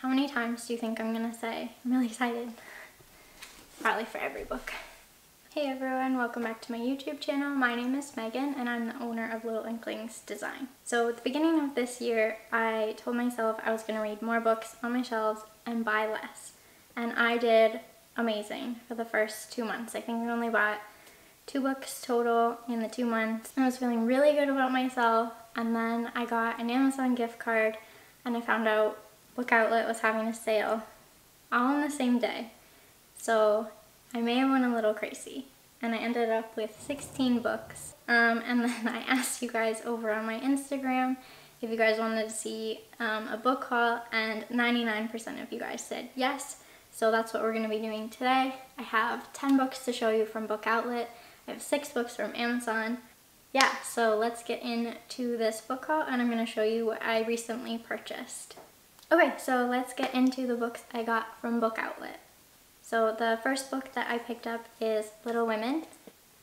How many times do you think I'm gonna say I'm really excited? Probably for every book. Hey everyone, welcome back to my YouTube channel. My name is Megan and I'm the owner of Little Inklings Design. So at the beginning of this year, I told myself I was gonna read more books on my shelves and buy less. And I did amazing for the first 2 months. I think I only bought 2 books total in the 2 months. I was feeling really good about myself, and then I got an Amazon gift card and I found out Book Outlet was having a sale all on the same day. So I may have went a little crazy and I ended up with 16 books. And then I asked you guys over on my Instagram if you guys wanted to see a book haul, and 99% of you guys said yes. So that's what we're going to be doing today. I have 10 books to show you from Book Outlet. I have 6 books from Amazon. Yeah, so let's get into this book haul and I'm going to show you what I recently purchased. Okay, so let's get into the books I got from Book Outlet. So the first book that I picked up is Little Women.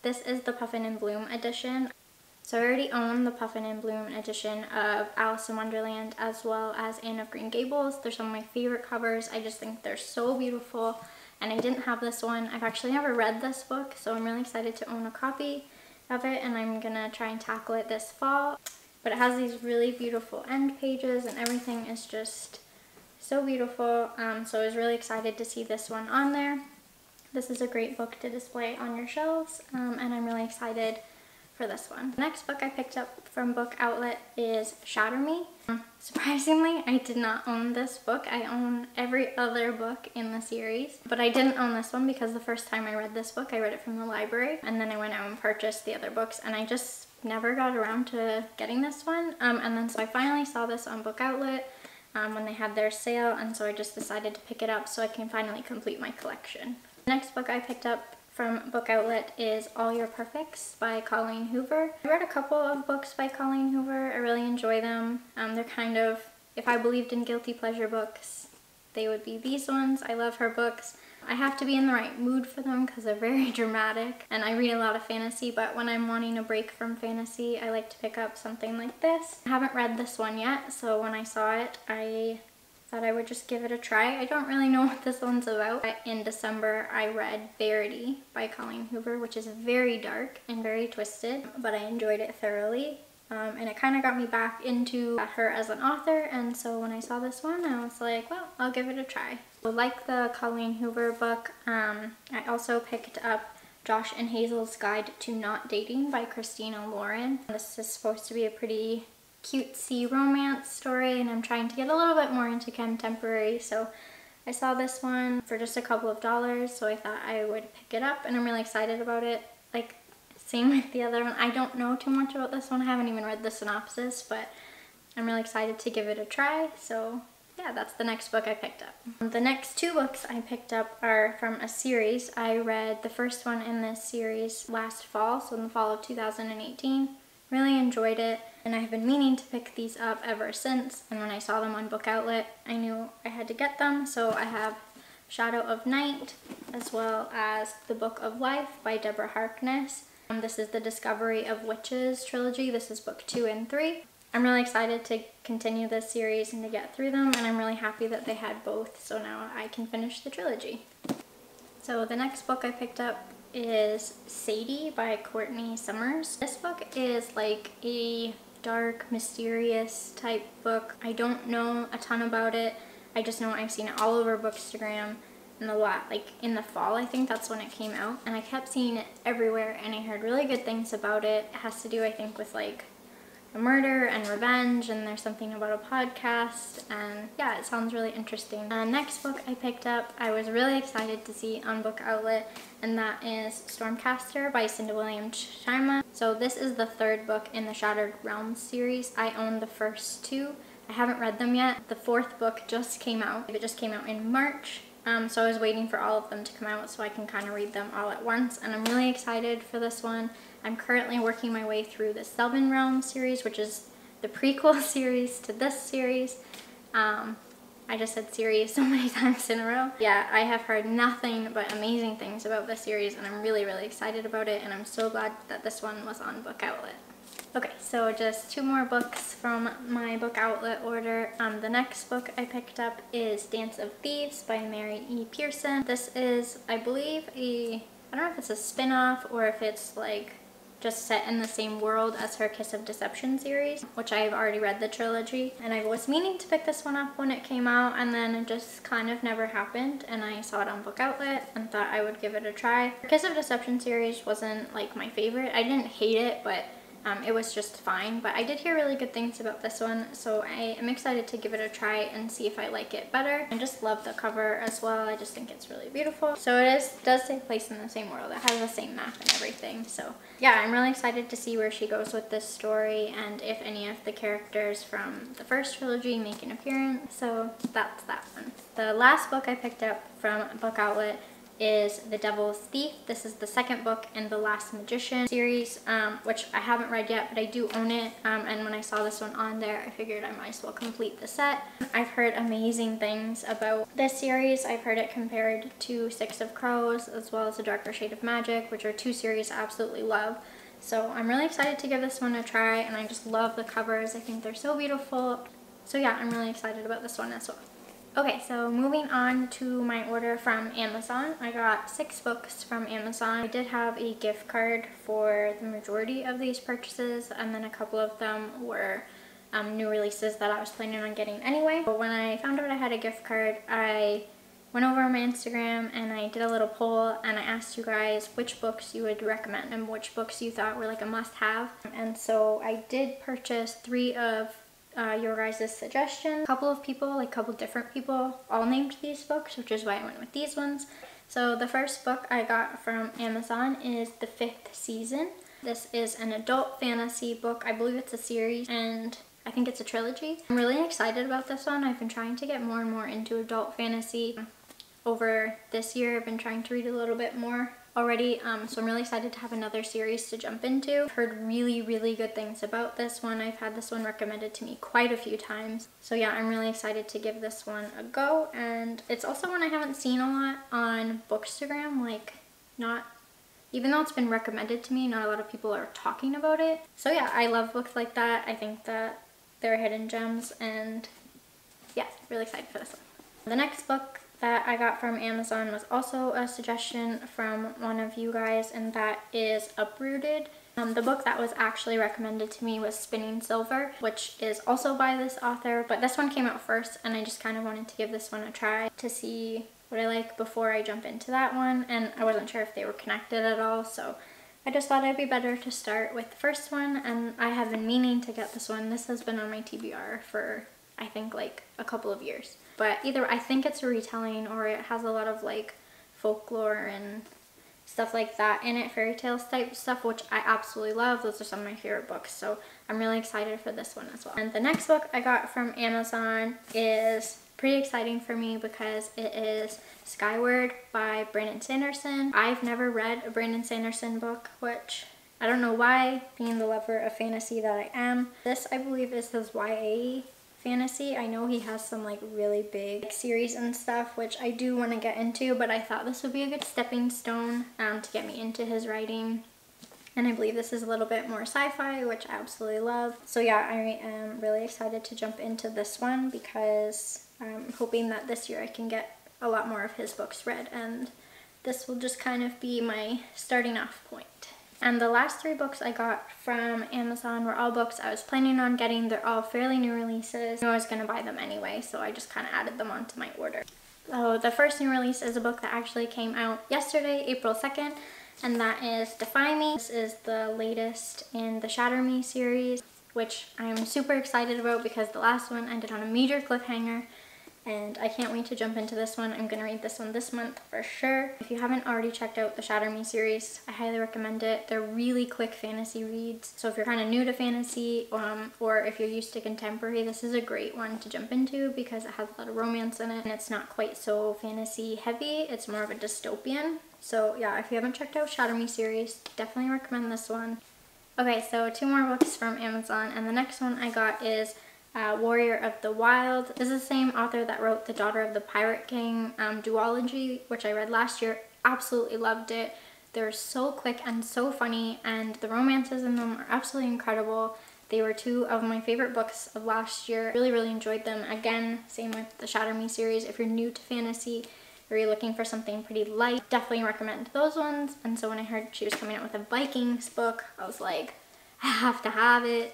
This is the Puffin and Bloom edition. So I already own the Puffin and Bloom edition of Alice in Wonderland as well as Anne of Green Gables. They're some of my favorite covers. I just think they're so beautiful, and I didn't have this one. I've actually never read this book, so I'm really excited to own a copy of it, and I'm gonna try and tackle it this fall. But it has these really beautiful end pages and everything is just so beautiful. So I was really excited to see this one on there. This is a great book to display on your shelves, and I'm really excited for this one. The next book I picked up from Book Outlet is Shatter Me. Surprisingly, I did not own this book. I own every other book in the series, but I didn't own this one because the first time I read this book, I read it from the library, and then I went out and purchased the other books, and I just never got around to getting this one. And then so I finally saw this on Book Outlet when they had their sale, and so I just decided to pick it up so I can finally complete my collection. The next book I picked up from Book Outlet is All Your Perfects by Colleen Hoover. I read a couple of books by Colleen Hoover. I really enjoy them. They're kind of, if I believed in guilty pleasure books, they would be these ones. I love her books. I have to be in the right mood for them because they're very dramatic, and I read a lot of fantasy, but when I'm wanting a break from fantasy, I like to pick up something like this. I haven't read this one yet, so when I saw it, I thought I would just give it a try. I don't really know what this one's about. In December, I read Verity by Colleen Hoover, which is very dark and very twisted, but I enjoyed it thoroughly. And it kind of got me back into her as an author, and so when I saw this one, I was like, well, I'll give it a try. So like the Colleen Hoover book, I also picked up Josh and Hazel's Guide to Not Dating by Christina Lauren. This is supposed to be a pretty cutesy romance story, and I'm trying to get a little bit more into contemporary, so I saw this one for just a couple of dollars, so I thought I would pick it up, and I'm really excited about it. Like, same with the other one. I don't know too much about this one. I haven't even read the synopsis, but I'm really excited to give it a try, so yeah, that's the next book I picked up. The next 2 books I picked up are from a series. I read the first one in this series last fall, so in the fall of 2018. Really enjoyed it, and I have been meaning to pick these up ever since, and when I saw them on Book Outlet, I knew I had to get them. So I have Shadow of Night as well as The Book of Life by Deborah Harkness. This is the Discovery of Witches trilogy. This is book 2 and 3. I'm really excited to continue this series and to get through them, and I'm really happy that they had both, so now I can finish the trilogy. So the next book I picked up is Sadie by Courtney Summers. This book is like a dark, mysterious type book. I don't know a ton about it. I just know I've seen it all over Bookstagram in the fall. I think that's when it came out, and I kept seeing it everywhere, and I heard really good things about it. It has to do, I think, with like a murder and revenge, and there's something about a podcast, and yeah, it sounds really interesting. Next book I picked up, I was really excited to see on Book Outlet, and that is Stormcaster by Cinda Williams-Shima. So this is the 3rd book in the Shattered Realms series. I own the first 2. I haven't read them yet. The 4th book just came out. It just came out in March. So I was waiting for all of them to come out so I can kind of read them all at once, and I'm really excited for this one. I'm currently working my way through the Seven Realms series, which is the prequel series to this series. I just said series so many times in a row. Yeah, I have heard nothing but amazing things about this series, and I'm really, really excited about it, and I'm so glad that this one was on Book Outlet. Okay, so just 2 more books from my book outlet order. The next book I picked up is Dance of Thieves by Mary E. Pearson. This is, I believe, I don't know if it's a spin-off or if it's like just set in the same world as her Kiss of Deception series, which I've already read the trilogy. And I was meaning to pick this one up when it came out, and then it just kind of never happened, and I saw it on Book Outlet and thought I would give it a try. Her Kiss of Deception series wasn't like my favorite. I didn't hate it, but it was just fine, but I did hear really good things about this one, so I am excited to give it a try and see if I like it better. I just love the cover as well. I just think it's really beautiful. So it does take place in the same world. It has the same map and everything. So yeah, I'm really excited to see where she goes with this story and if any of the characters from the first trilogy make an appearance. So that's that one. The last book I picked up from Book Outlet is The Devil's Thief. This is the second book in the Last Magician series, which I haven't read yet, but I do own it. And when I saw this one on there, I figured I might as well complete the set. I've heard amazing things about this series. I've heard it compared to Six of Crows as well as A Darker Shade of Magic, which are 2 series I absolutely love. So I'm really excited to give this one a try, and I just love the covers. I think they're so beautiful. So yeah, I'm really excited about this one as well. Okay, so moving on to my order from Amazon. I got 6 books from Amazon. I did have a gift card for the majority of these purchases, and then a couple of them were new releases that I was planning on getting anyway. But when I found out I had a gift card, I went over on my Instagram and I did a little poll, and I asked you guys which books you would recommend and which books you thought were like a must-have. And so I did purchase 3 of your guys' suggestion. A couple of people, like a couple different people, all named these books, which is why I went with these ones. So the first book I got from Amazon is The Fifth Season. This is an adult fantasy book. I believe it's a series, and I think it's a trilogy. I'm really excited about this one. I've been trying to get more and more into adult fantasy over this year. I've been trying to read a little bit more already, so I'm really excited to have another series to jump into. I've heard really, really good things about this one. I've had this one recommended to me quite a few times. So yeah, I'm really excited to give this one a go. And it's also one I haven't seen a lot on Bookstagram, like even though it's been recommended to me, not a lot of people are talking about it. So yeah, I love books like that. I think that they're hidden gems, and yeah, really excited for this one. The next book that I got from Amazon was also a suggestion from one of you guys, and that is Uprooted. The book that was actually recommended to me was Spinning Silver, which is also by this author, but this one came out first, and I just kind of wanted to give this one a try to see what I like before I jump into that one, and I wasn't sure if they were connected at all, so I just thought it'd be better to start with the first one, and I have been meaning to get this one. This has been on my TBR for, I think, like a couple of years. But either I think it's a retelling, or it has a lot of like folklore and stuff like that in it, fairy tales type stuff, which I absolutely love. Those are some of my favorite books, so I'm really excited for this one as well. And the next book I got from Amazon is pretty exciting for me because it is Skyward by Brandon Sanderson. I've never read a Brandon Sanderson book, which I don't know why, being the lover of fantasy that I am. This, I believe, is his YA fantasy. I know he has some like really big series and stuff, which I do want to get into, but I thought this would be a good stepping stone to get me into his writing. And I believe this is a little bit more sci-fi, which I absolutely love. So yeah, I am really excited to jump into this one because I'm hoping that this year I can get a lot more of his books read, and this will just kind of be my starting off point. And the last 3 books I got from Amazon were all books I was planning on getting. They're all fairly new releases. I knew I was going to buy them anyway, so I just kind of added them onto my order. So the first new release is a book that actually came out yesterday, April 2nd, and that is Defy Me. This is the latest in the Shatter Me series, which I'm super excited about because the last one ended on a major cliffhanger, and I can't wait to jump into this one. I'm going to read this one this month for sure. If you haven't already checked out the Shatter Me series, I highly recommend it. They're really quick fantasy reads. So if you're kind of new to fantasy, or if you're used to contemporary, this is a great one to jump into because it has a lot of romance in it, and it's not quite so fantasy heavy. It's more of a dystopian. So yeah, if you haven't checked out Shatter Me series, definitely recommend this one. Okay, so 2 more books from Amazon, and the next one I got is Warrior of the Wild. This is the same author that wrote The Daughter of the Pirate King duology, which I read last year. Absolutely loved it. They're so quick and so funny, and the romances in them are absolutely incredible. They were two of my favorite books of last year. Really enjoyed them. Again, same with the Shatter Me series. If you're new to fantasy or you're looking for something pretty light, definitely recommend those ones. And so when I heard she was coming out with a Vikings book, I was like, I have to have it.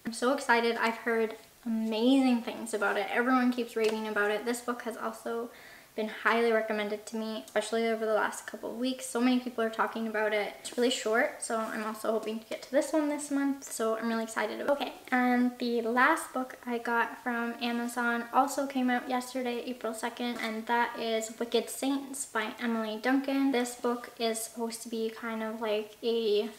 I'm so excited. I've heard amazing things about it. Everyone keeps raving about it. This book has also been highly recommended to me, especially over the last couple of weeks. So many people are talking about it. It's really short, so I'm also hoping to get to this one this month, so I'm really excited about it. Okay, and the last book I got from Amazon also came out yesterday, April 2nd, and that is Wicked Saints by Emily Duncan. This book is supposed to be kind of like a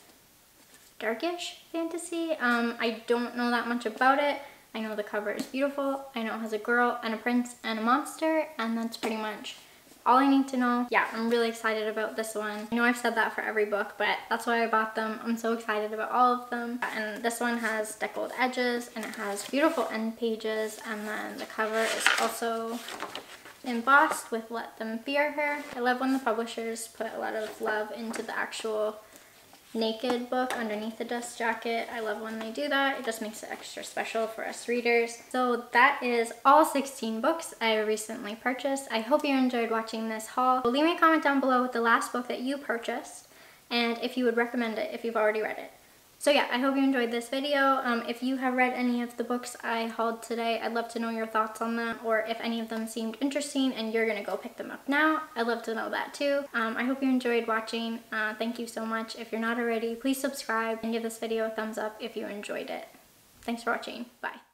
darkish fantasy. I don't know that much about it. I know the cover is beautiful. I know it has a girl and a prince and a monster, and that's pretty much all I need to know. Yeah, I'm really excited about this one. I know I've said that for every book, but that's why I bought them. I'm so excited about all of them. And this one has deckled edges, and it has beautiful end pages, and then the cover is also embossed with Let Them Fear Her. I love when the publishers put a lot of love into the actual naked book underneath the dust jacket. I love when they do that. It just makes it extra special for us readers. So that is all 16 books I recently purchased. I hope you enjoyed watching this haul. Leave me a comment down below with the last book that you purchased and if you would recommend it if you've already read it. So yeah, I hope you enjoyed this video. If you have read any of the books I hauled today, I'd love to know your thoughts on them, or if any of them seemed interesting and you're gonna go pick them up now, I'd love to know that too. I hope you enjoyed watching. Thank you so much. If you're not already, please subscribe and give this video a thumbs up if you enjoyed it. Thanks for watching. Bye.